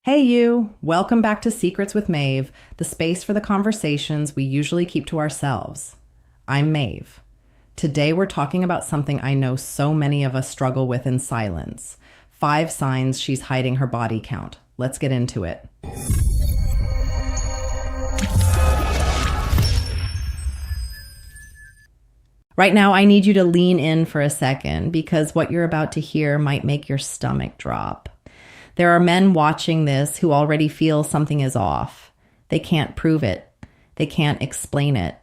Hey you! Welcome back to Secrets with Maeve, the space for the conversations we usually keep to ourselves. I'm Maeve. Today we're talking about something I know so many of us struggle with in silence. 5 signs she's hiding her body count. Let's get into it. Right now, I need you to lean in for a second because what you're about to hear might make your stomach drop. There are men watching this who already feel something is off. They can't prove it. They can't explain it.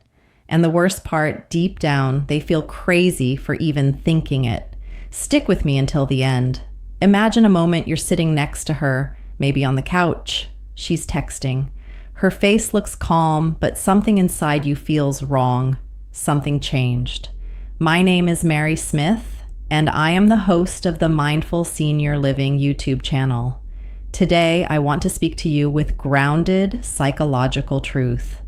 And the worst part, deep down, they feel crazy for even thinking it. Stick with me until the end. Imagine a moment you're sitting next to her, maybe on the couch. She's texting. Her face looks calm, but something inside you feels wrong. Something changed. My name is Mary Smith, and I am the host of the Mindful Senior Living YouTube channel. Today, I want to speak to you with grounded psychological truth.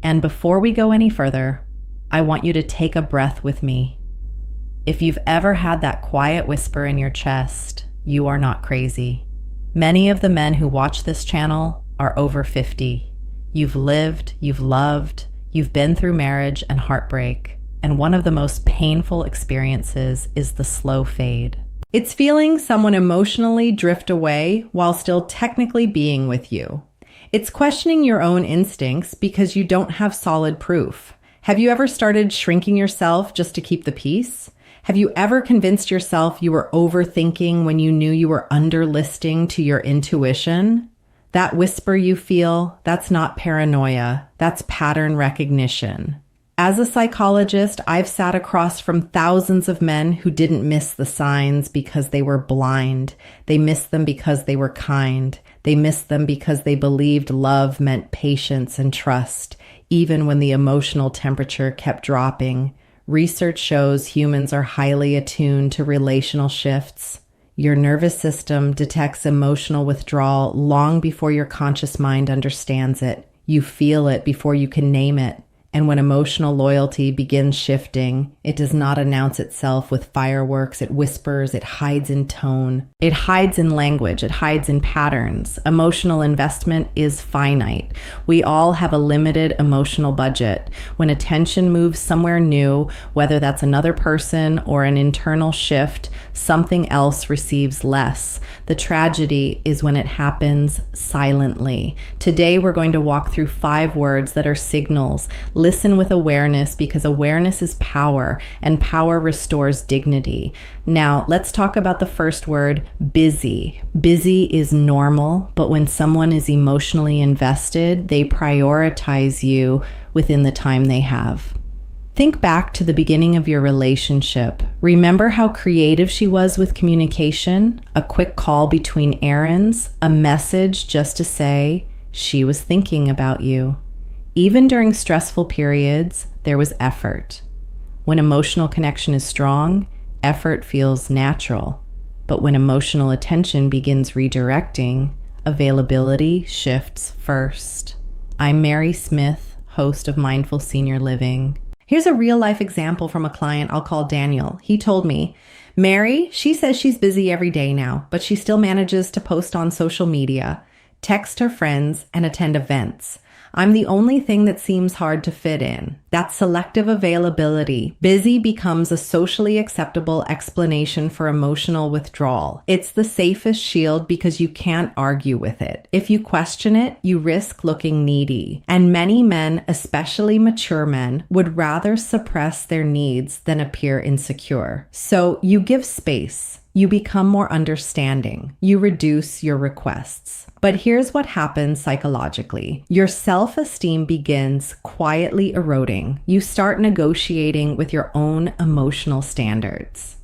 And before we go any further, I want you to take a breath with me. If you've ever had that quiet whisper in your chest, you are not crazy. Many of the men who watch this channel are over 50. You've lived, you've loved, you've been through marriage and heartbreak. And one of the most painful experiences is the slow fade. It's feeling someone emotionally drift away while still technically being with you. It's questioning your own instincts because you don't have solid proof. Have you ever started shrinking yourself just to keep the peace? Have you ever convinced yourself you were overthinking when you knew you were underlisting to your intuition? That whisper you feel, that's not paranoia, that's pattern recognition. As a psychologist, I've sat across from thousands of men who didn't miss the signs because they were blind. They missed them because they were kind. They missed them because they believed love meant patience and trust, even when the emotional temperature kept dropping. Research shows humans are highly attuned to relational shifts. Your nervous system detects emotional withdrawal long before your conscious mind understands it. You feel it before you can name it. And when emotional loyalty begins shifting, it does not announce itself with fireworks. It whispers, it hides in tone. It hides in language. It hides in patterns. Emotional investment is finite. We all have a limited emotional budget. When attention moves somewhere new, whether that's another person or an internal shift, something else receives less. The tragedy is when it happens silently. Today, we're going to walk through 5 words that are signals. Listen with awareness because awareness is power and power restores dignity. Now, let's talk about the first word, busy. Busy is normal, but when someone is emotionally invested, they prioritize you within the time they have. Think back to the beginning of your relationship. Remember how creative she was with communication? A quick call between errands, a message just to say she was thinking about you. Even during stressful periods, there was effort. When emotional connection is strong, effort feels natural. But when emotional attention begins redirecting, availability shifts first. I'm Mary Smith, host of Mindful Senior Living. Here's a real-life example from a client I'll call Daniel. He told me, Mary, she says she's busy every day now, but she still manages to post on social media, text her friends, and attend events. I'm the only thing that seems hard to fit in. That's selective availability. Busy becomes a socially acceptable explanation for emotional withdrawal. It's the safest shield because you can't argue with it. If you question it, you risk looking needy. And many men, especially mature men, would rather suppress their needs than appear insecure. So you give space. You become more understanding. You reduce your requests. But here's what happens psychologically. Your self-esteem begins quietly eroding. You start negotiating with your own emotional standards.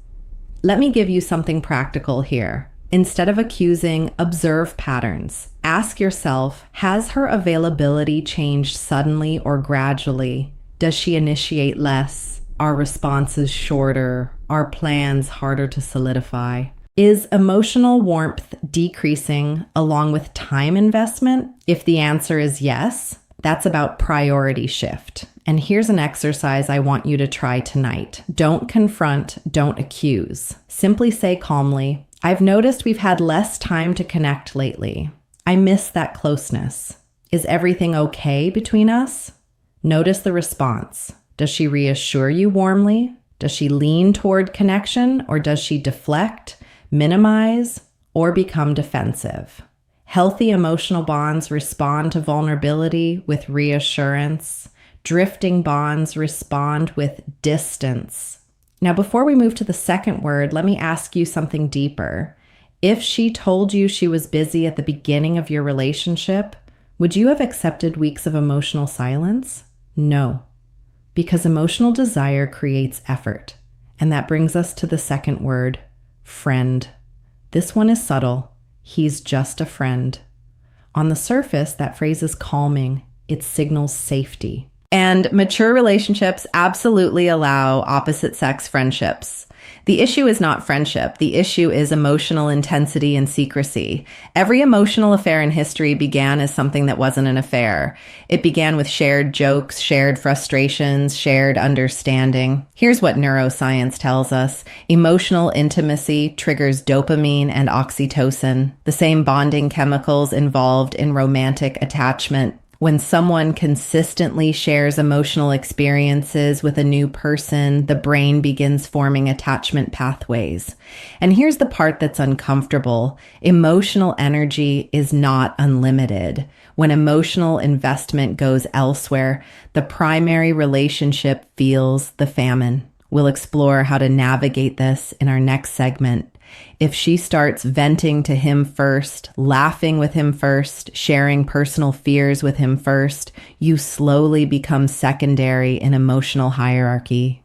Let me give you something practical here. Instead of accusing, observe patterns. Ask yourself, has her availability changed suddenly or gradually? Does she initiate less? Are responses shorter? Are plans harder to solidify? Is emotional warmth decreasing along with time investment? If the answer is yes, that's about priority shift. And here's an exercise I want you to try tonight. Don't confront, don't accuse. Simply say calmly, I've noticed we've had less time to connect lately. I miss that closeness. Is everything okay between us? Notice the response. Does she reassure you warmly? Does she lean toward connection, or does she deflect, minimize, or become defensive? Healthy emotional bonds respond to vulnerability with reassurance. Drifting bonds respond with distance. Now, before we move to the second word, let me ask you something deeper. If she told you she was busy at the beginning of your relationship, would you have accepted weeks of emotional silence? No, because emotional desire creates effort. And that brings us to the second word, friend. This one is subtle. He's just a friend. On the surface, that phrase is calming. It signals safety. And mature relationships absolutely allow opposite sex friendships. The issue is not friendship. The issue is emotional intensity and secrecy. Every emotional affair in history began as something that wasn't an affair. It began with shared jokes, shared frustrations, shared understanding. Here's what neuroscience tells us. Emotional intimacy triggers dopamine and oxytocin, the same bonding chemicals involved in romantic attachment. When someone consistently shares emotional experiences with a new person, the brain begins forming attachment pathways. And here's the part that's uncomfortable. Emotional energy is not unlimited. When emotional investment goes elsewhere, the primary relationship feels the famine. We'll explore how to navigate this in our next segment. If she starts venting to him first, laughing with him first, sharing personal fears with him first, you slowly become secondary in emotional hierarchy.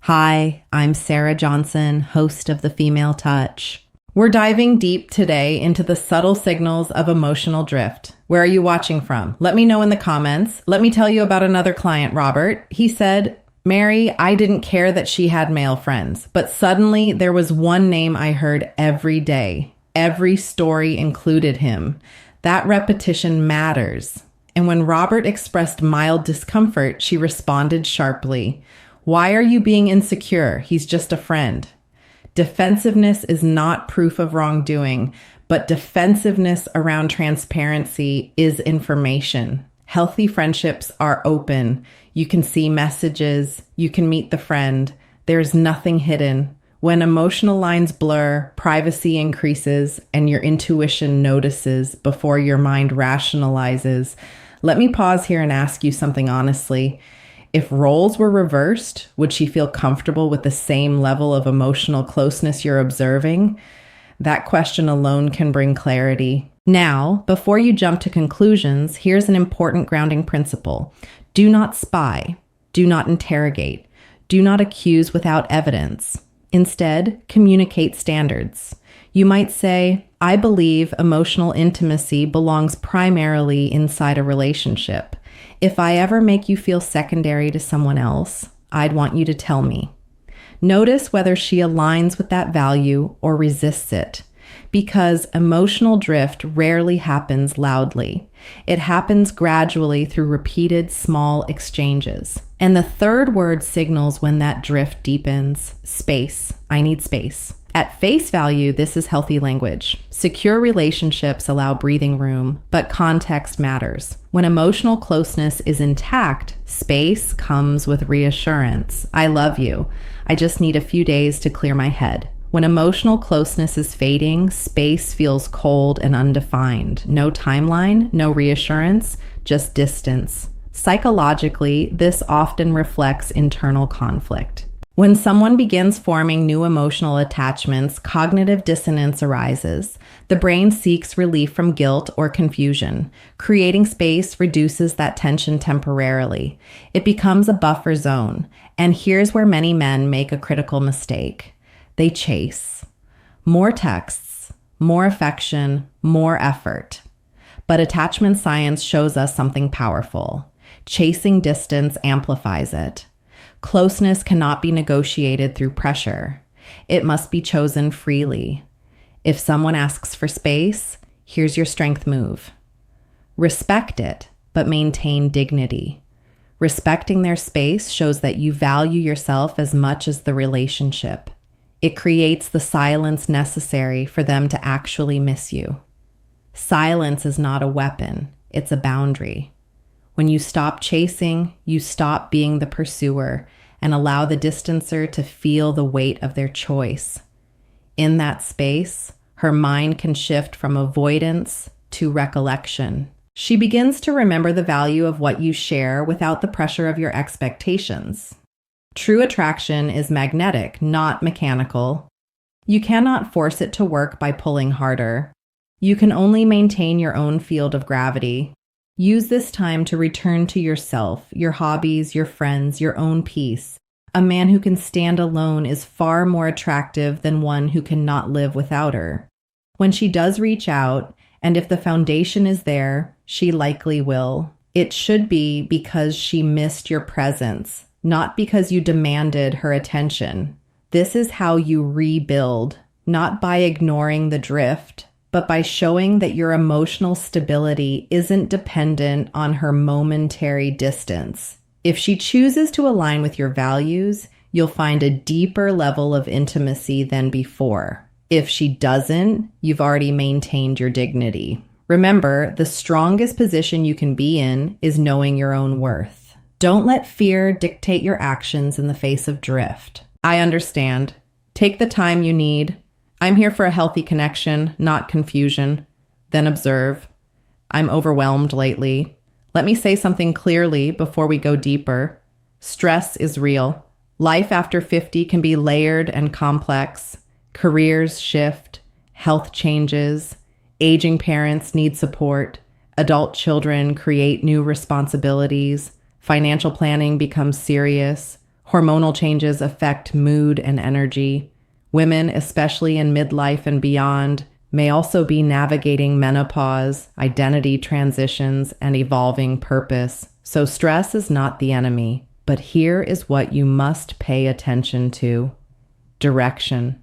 Hi, I'm Sarah Johnson, host of The Female Touch. We're diving deep today into the subtle signals of emotional drift. Where are you watching from? Let me know in the comments. Let me tell you about another client, Robert. He said, Mary, I didn't care that she had male friends, but suddenly there was one name I heard every day. Every story included him. That repetition matters. And when Robert expressed mild discomfort, she responded sharply. Why are you being insecure? He's just a friend. Defensiveness is not proof of wrongdoing, but defensiveness around transparency is information. Healthy friendships are open. You can see messages. You can meet the friend. There's nothing hidden. When emotional lines blur, privacy increases, and your intuition notices before your mind rationalizes. Let me pause here and ask you something honestly. If roles were reversed, would she feel comfortable with the same level of emotional closeness you're observing? That question alone can bring clarity. Now, before you jump to conclusions, here's an important grounding principle. Do not spy. Do not interrogate. Do not accuse without evidence. Instead, communicate standards. You might say, I believe emotional intimacy belongs primarily inside a relationship. If I ever make you feel secondary to someone else, I'd want you to tell me. Notice whether she aligns with that value or resists it. Because emotional drift rarely happens loudly. It happens gradually through repeated small exchanges. And the third word signals when that drift deepens. Space. I need space. At face value, this is healthy language. Secure relationships allow breathing room, but context matters. When emotional closeness is intact, space comes with reassurance. I love you. I just need a few days to clear my head. When emotional closeness is fading, space feels cold and undefined. No timeline, no reassurance, just distance. Psychologically, this often reflects internal conflict. When someone begins forming new emotional attachments, cognitive dissonance arises. The brain seeks relief from guilt or confusion. Creating space reduces that tension temporarily. It becomes a buffer zone. And here's where many men make a critical mistake. They chase. More texts, more affection, more effort. But attachment science shows us something powerful. Chasing distance amplifies it. Closeness cannot be negotiated through pressure. It must be chosen freely. If someone asks for space, here's your strength move. Respect it, but maintain dignity. Respecting their space shows that you value yourself as much as the relationship. It creates the silence necessary for them to actually miss you. Silence is not a weapon, it's a boundary. When you stop chasing, you stop being the pursuer and allow the distancer to feel the weight of their choice. In that space, her mind can shift from avoidance to recollection. She begins to remember the value of what you share without the pressure of your expectations. True attraction is magnetic, not mechanical. You cannot force it to work by pulling harder. You can only maintain your own field of gravity. Use this time to return to yourself, your hobbies, your friends, your own peace. A man who can stand alone is far more attractive than one who cannot live without her. When she does reach out, and if the foundation is there, she likely will. It should be because she missed your presence, not because you demanded her attention. This is how you rebuild, not by ignoring the drift, but by showing that your emotional stability isn't dependent on her momentary distance. If she chooses to align with your values, you'll find a deeper level of intimacy than before. If she doesn't, you've already maintained your dignity. Remember, the strongest position you can be in is knowing your own worth. Don't let fear dictate your actions in the face of drift. I understand. Take the time you need. I'm here for a healthy connection, not confusion. Then observe. I'm overwhelmed lately. Let me say something clearly before we go deeper. Stress is real. Life after 50 can be layered and complex. Careers shift, health changes, aging parents need support, adult children create new responsibilities, financial planning becomes serious, hormonal changes affect mood and energy. Women, especially in midlife and beyond, may also be navigating menopause, identity transitions, and evolving purpose. So stress is not the enemy, but here is what you must pay attention to. Direction.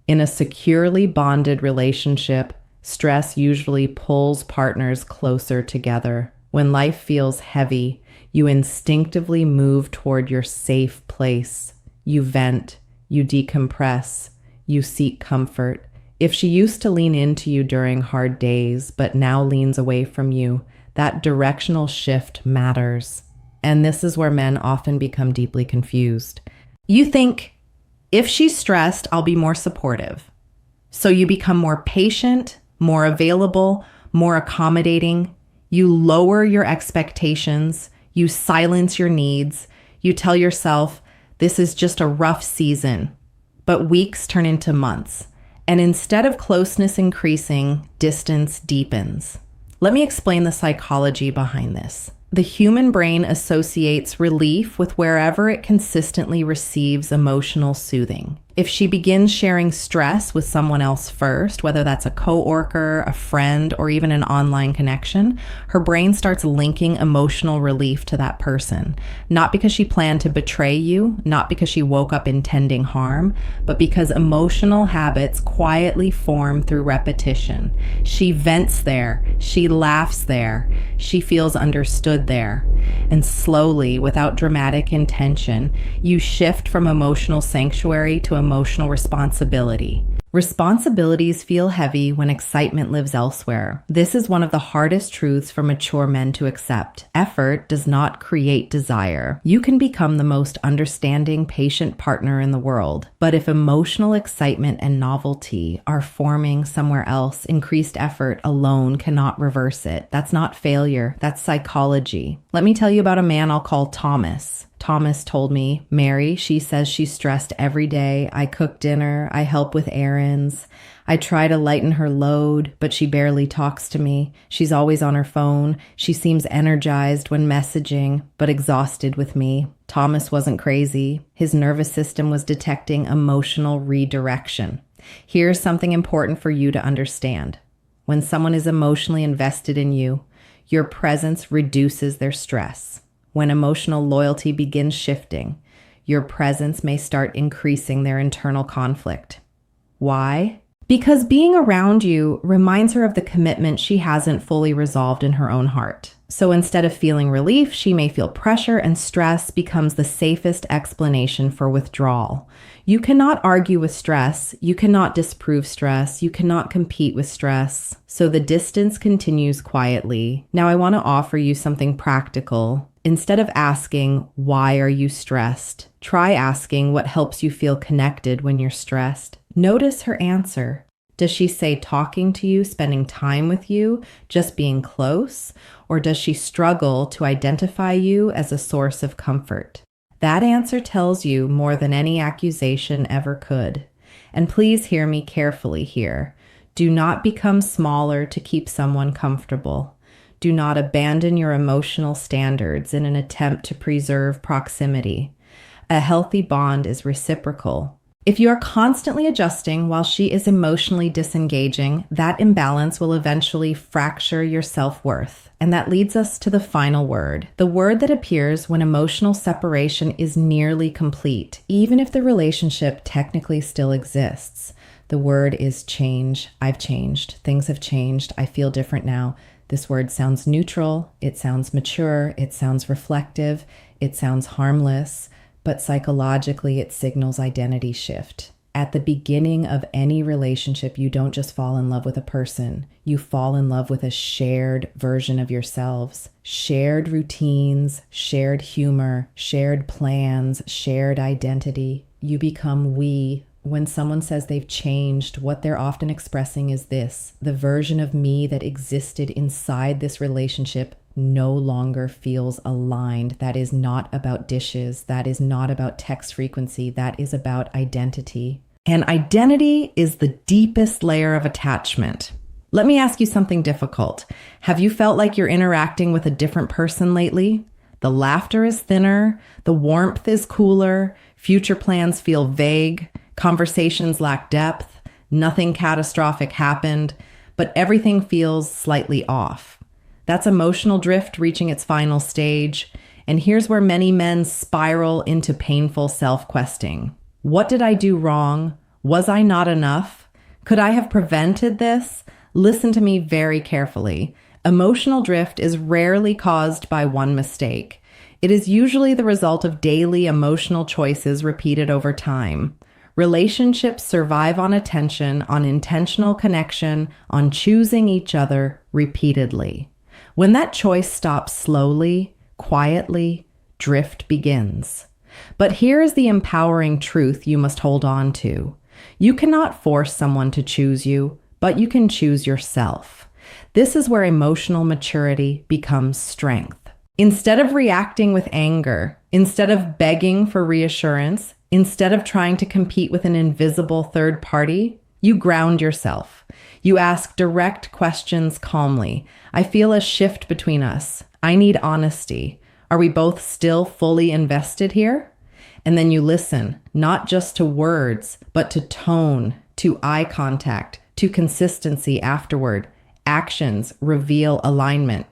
In a securely bonded relationship, stress usually pulls partners closer together. When life feels heavy, you instinctively move toward your safe place. You vent, you decompress, you seek comfort. If she used to lean into you during hard days, but now leans away from you, that directional shift matters. And this is where men often become deeply confused. You think, if she's stressed, I'll be more supportive. So you become more patient, more available, more accommodating. You lower your expectations. You silence your needs. You tell yourself, this is just a rough season. But weeks turn into months. And instead of closeness increasing, distance deepens. Let me explain the psychology behind this. The human brain associates relief with wherever it consistently receives emotional soothing. If she begins sharing stress with someone else first, whether that's a coworker, a friend, or even an online connection, her brain starts linking emotional relief to that person. Not because she planned to betray you, not because she woke up intending harm, but because emotional habits quietly form through repetition. She vents there, she laughs there, she feels understood there. And slowly, without dramatic intention, you shift from emotional sanctuary to emotional responsibility. Responsibilities feel heavy when excitement lives elsewhere. This is one of the hardest truths for mature men to accept. Effort does not create desire. You can become the most understanding, patient partner in the world. But if emotional excitement and novelty are forming somewhere else, increased effort alone cannot reverse it. That's not failure. That's psychology. Let me tell you about a man I'll call Thomas. Thomas told me, Mary, she says she's stressed every day. I cook dinner. I help with errands. I try to lighten her load, but she barely talks to me. She's always on her phone. She seems energized when messaging, but exhausted with me. Thomas wasn't crazy. His nervous system was detecting emotional redirection. Here's something important for you to understand. When someone is emotionally invested in you, your presence reduces their stress. When emotional loyalty begins shifting, your presence may start increasing their internal conflict. Why? Because being around you reminds her of the commitment she hasn't fully resolved in her own heart. So instead of feeling relief, she may feel pressure, and stress becomes the safest explanation for withdrawal. You cannot argue with stress. You cannot disprove stress. You cannot compete with stress. So the distance continues quietly. Now I want to offer you something practical. Instead of asking, why are you stressed? Try asking what helps you feel connected when you're stressed. Notice her answer. Does she say talking to you, spending time with you, just being close? Or does she struggle to identify you as a source of comfort? That answer tells you more than any accusation ever could. And please hear me carefully here. Do not become smaller to keep someone comfortable. Do not abandon your emotional standards in an attempt to preserve proximity. A healthy bond is reciprocal. If you are constantly adjusting while she is emotionally disengaging, that imbalance will eventually fracture your self-worth. And that leads us to the final word, the word that appears when emotional separation is nearly complete, even if the relationship technically still exists. The word is change. I've changed. Things have changed. I feel different now. This word sounds neutral. It sounds mature. It sounds reflective. It sounds harmless. But psychologically, it signals identity shift. At the beginning of any relationship, you don't just fall in love with a person. You fall in love with a shared version of yourselves. Shared routines, shared humor, shared plans, shared identity. You become we. When someone says they've changed, what they're often expressing is this: the version of me that existed inside this relationship no longer feels aligned. That is not about dishes. That is not about text frequency. That is about identity. And identity is the deepest layer of attachment. Let me ask you something difficult. Have you felt like you're interacting with a different person lately? The laughter is thinner. The warmth is cooler. Future plans feel vague. Conversations lack depth. Nothing catastrophic happened, but everything feels slightly off. That's emotional drift reaching its final stage. And here's where many men spiral into painful self-questing. What did I do wrong? Was I not enough? Could I have prevented this? Listen to me very carefully. Emotional drift is rarely caused by one mistake. It is usually the result of daily emotional choices repeated over time. Relationships survive on attention, on intentional connection, on choosing each other repeatedly. When that choice stops slowly, quietly, drift begins. But here is the empowering truth you must hold on to. You cannot force someone to choose you, but you can choose yourself. This is where emotional maturity becomes strength. Instead of reacting with anger, instead of begging for reassurance, instead of trying to compete with an invisible third party, you ground yourself. You ask direct questions calmly. I feel a shift between us. I need honesty. Are we both still fully invested here? And then you listen, not just to words, but to tone, to eye contact, to consistency afterward. Actions reveal alignment.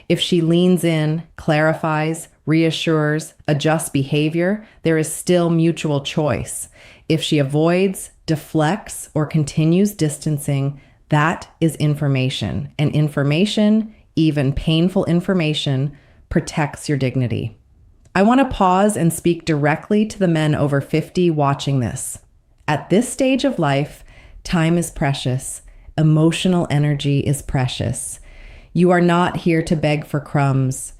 If she leans in, clarifies, reassures, adjusts behavior, there is still mutual choice. If she avoids, deflects, or continues distancing, that is information. And information, even painful information, protects your dignity. I want to pause and speak directly to the men over 50 watching this. At this stage of life, time is precious. Emotional energy is precious. You are not here to beg for crumbs.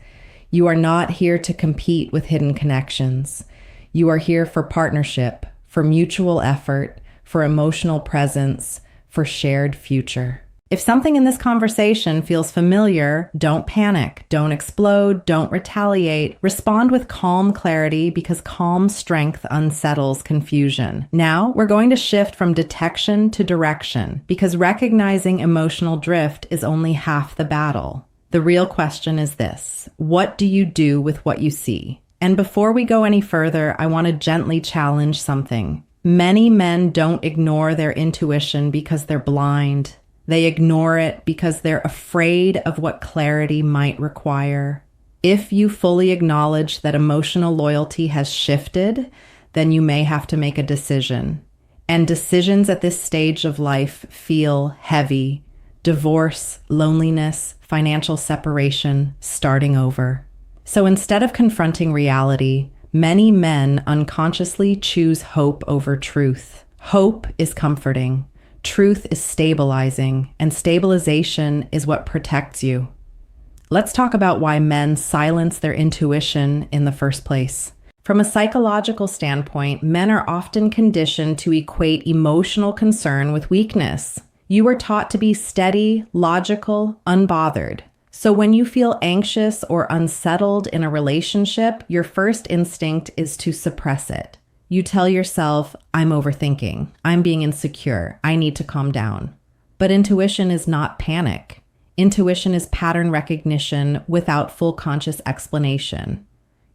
You are not here to compete with hidden connections. You are here for partnership, for mutual effort, for emotional presence, for shared future. If something in this conversation feels familiar, don't panic, don't explode, don't retaliate. Respond with calm clarity because calm strength unsettles confusion. Now, we're going to shift from detection to direction because recognizing emotional drift is only half the battle. The real question is this: what do you do with what you see? And before we go any further, I want to gently challenge something. Many men don't ignore their intuition because they're blind. They ignore it because they're afraid of what clarity might require. If you fully acknowledge that emotional loyalty has shifted, then you may have to make a decision. And decisions at this stage of life feel heavy. Divorce, loneliness, financial separation, starting over. So instead of confronting reality, many men unconsciously choose hope over truth. Hope is comforting. Truth is stabilizing, and stabilization is what protects you. Let's talk about why men silence their intuition in the first place. From a psychological standpoint, men are often conditioned to equate emotional concern with weakness. You are taught to be steady, logical, unbothered. So when you feel anxious or unsettled in a relationship, your first instinct is to suppress it. You tell yourself, I'm overthinking, I'm being insecure, I need to calm down. But intuition is not panic. Intuition is pattern recognition without full conscious explanation.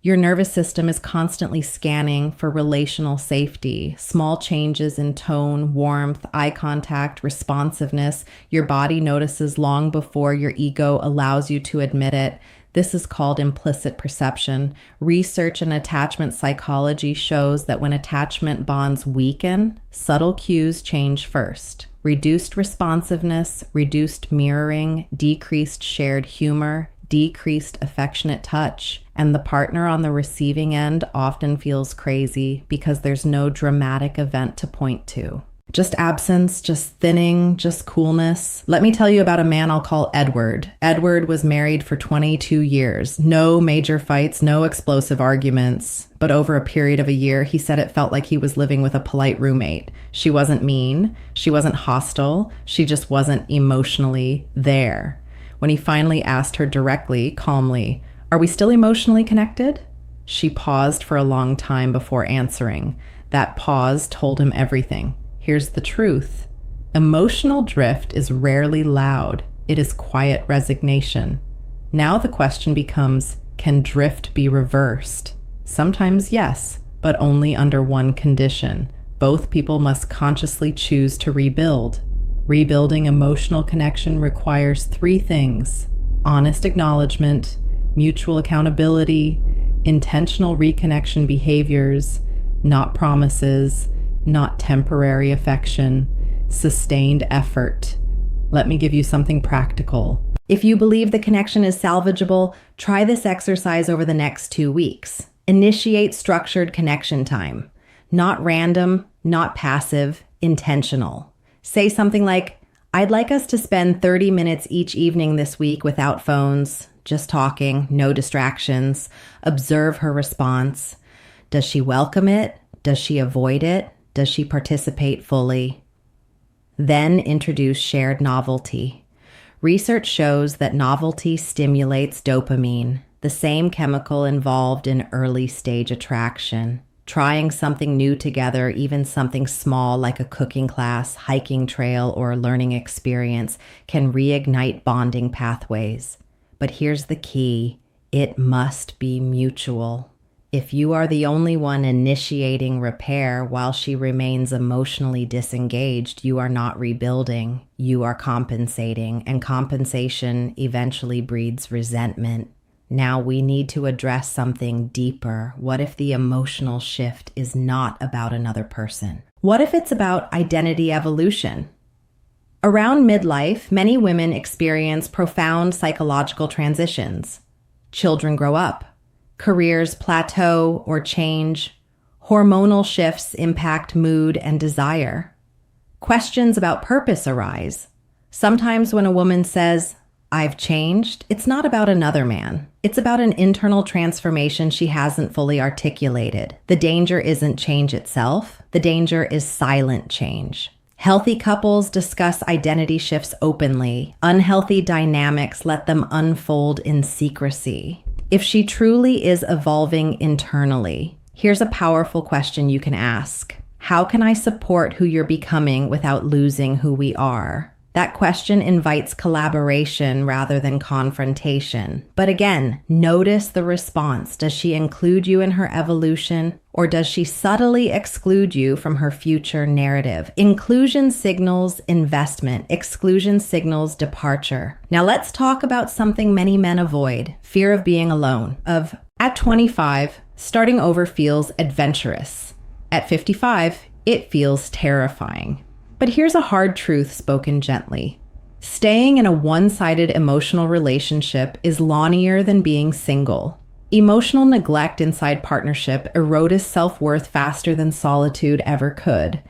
Your nervous system is constantly scanning for relational safety, small changes in tone, warmth, eye contact, responsiveness. Your body notices long before your ego allows you to admit it. This is called implicit perception. Research in attachment psychology shows that when attachment bonds weaken, subtle cues change first. Reduced responsiveness, reduced mirroring, decreased shared humor, decreased affectionate touch, and the partner on the receiving end often feels crazy because there's no dramatic event to point to. Just absence, just thinning, just coolness. Let me tell you about a man I'll call Edward. Edward was married for 22 years. No major fights, no explosive arguments. But over a period of a year, he said it felt like he was living with a polite roommate. She wasn't mean. She wasn't hostile. She just wasn't emotionally there. When he finally asked her directly, calmly, "Are we still emotionally connected?" She paused for a long time before answering. That pause told him everything. Here's the truth. Emotional drift is rarely loud. It is quiet resignation. Now the question becomes, can drift be reversed? Sometimes yes, but only under one condition. Both people must consciously choose to rebuild. Rebuilding emotional connection requires three things: honest acknowledgement, mutual accountability, intentional reconnection behaviors, not promises, not temporary affection, sustained effort. Let me give you something practical. If you believe the connection is salvageable, try this exercise over the next 2 weeks. Initiate structured connection time. Not random, not passive, intentional. Say something like, I'd like us to spend 30 minutes each evening this week without phones, just talking, no distractions. Observe her response. Does she welcome it? Does she avoid it? Does she participate fully? Then introduce shared novelty. Research shows that novelty stimulates dopamine, the same chemical involved in early stage attraction. Trying something new together, even something small like a cooking class, hiking trail, or a learning experience, can reignite bonding pathways. But here's the key: it must be mutual. If you are the only one initiating repair while she remains emotionally disengaged, you are not rebuilding, you are compensating, and compensation eventually breeds resentment. Now we need to address something deeper. What if the emotional shift is not about another person? What if it's about identity evolution? Around midlife, many women experience profound psychological transitions. Children grow up. Careers plateau or change. Hormonal shifts impact mood and desire. Questions about purpose arise. Sometimes when a woman says, I've changed, it's not about another man. It's about an internal transformation she hasn't fully articulated. The danger isn't change itself. The danger is silent change. Healthy couples discuss identity shifts openly. Unhealthy dynamics let them unfold in secrecy. If she truly is evolving internally, here's a powerful question you can ask. How can I support who you're becoming without losing who we are? That question invites collaboration rather than confrontation. But again, notice the response. Does she include you in her evolution, or does she subtly exclude you from her future narrative? Inclusion signals investment. Exclusion signals departure. Now let's talk about something many men avoid: fear of being alone. At 25, starting over feels adventurous. At 55, it feels terrifying. But here's a hard truth spoken gently. Staying in a one-sided emotional relationship is lawnier than being single. Emotional neglect inside partnership erodes self-worth faster than solitude ever could.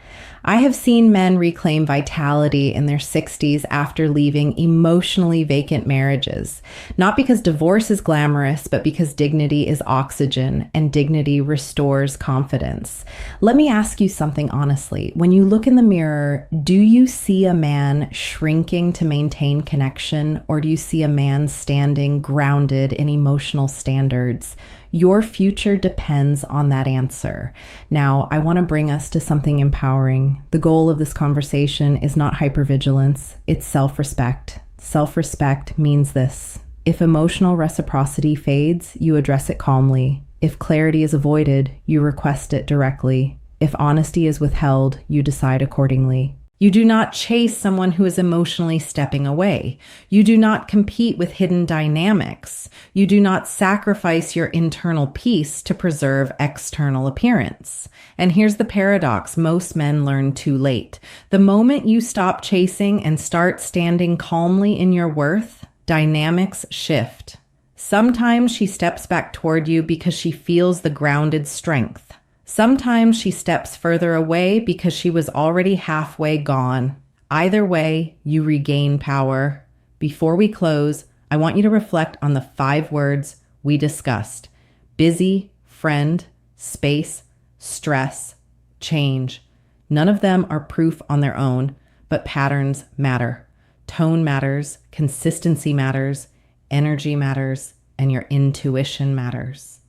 I have seen men reclaim vitality in their 60s after leaving emotionally vacant marriages, not because divorce is glamorous, but because dignity is oxygen and dignity restores confidence. Let me ask you something honestly. When you look in the mirror, do you see a man shrinking to maintain connection, or do you see a man standing grounded in emotional standards? Your future depends on that answer. Now, I want to bring us to something empowering. The goal of this conversation is not hypervigilance, it's self-respect. Self-respect means this: if emotional reciprocity fades, you address it calmly. If clarity is avoided, you request it directly. If honesty is withheld, you decide accordingly. You do not chase someone who is emotionally stepping away. You do not compete with hidden dynamics. You do not sacrifice your internal peace to preserve external appearance. And here's the paradox most men learn too late. The moment you stop chasing and start standing calmly in your worth, dynamics shift. Sometimes she steps back toward you because she feels the grounded strength. Sometimes she steps further away because she was already halfway gone. Either way, you regain power. Before we close, I want you to reflect on the 5 words we discussed: busy, friend, space, stress, change. None of them are proof on their own, but patterns matter. Tone matters, consistency matters, energy matters, and your intuition matters.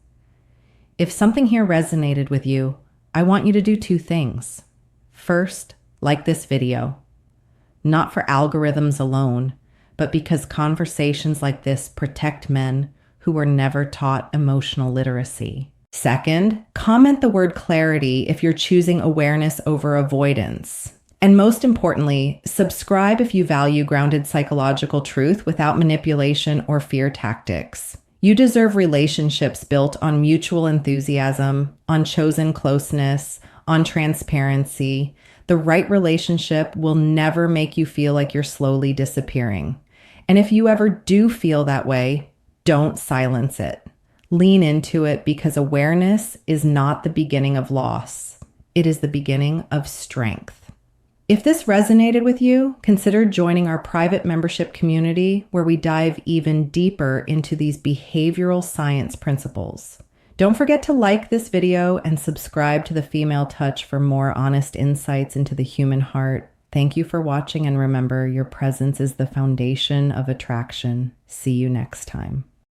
If something here resonated with you, I want you to do 2 things. First, like this video. Not for algorithms alone, but because conversations like this protect men who were never taught emotional literacy. Second, comment the word clarity if you're choosing awareness over avoidance. And most importantly, subscribe if you value grounded psychological truth without manipulation or fear tactics. You deserve relationships built on mutual enthusiasm, on chosen closeness, on transparency. The right relationship will never make you feel like you're slowly disappearing. And if you ever do feel that way, don't silence it. Lean into it, because awareness is not the beginning of loss. It is the beginning of strength. If this resonated with you, consider joining our private membership community where we dive even deeper into these behavioral science principles. Don't forget to like this video and subscribe to The Female Touch for more honest insights into the human heart. Thank you for watching, and remember, your presence is the foundation of attraction. See you next time.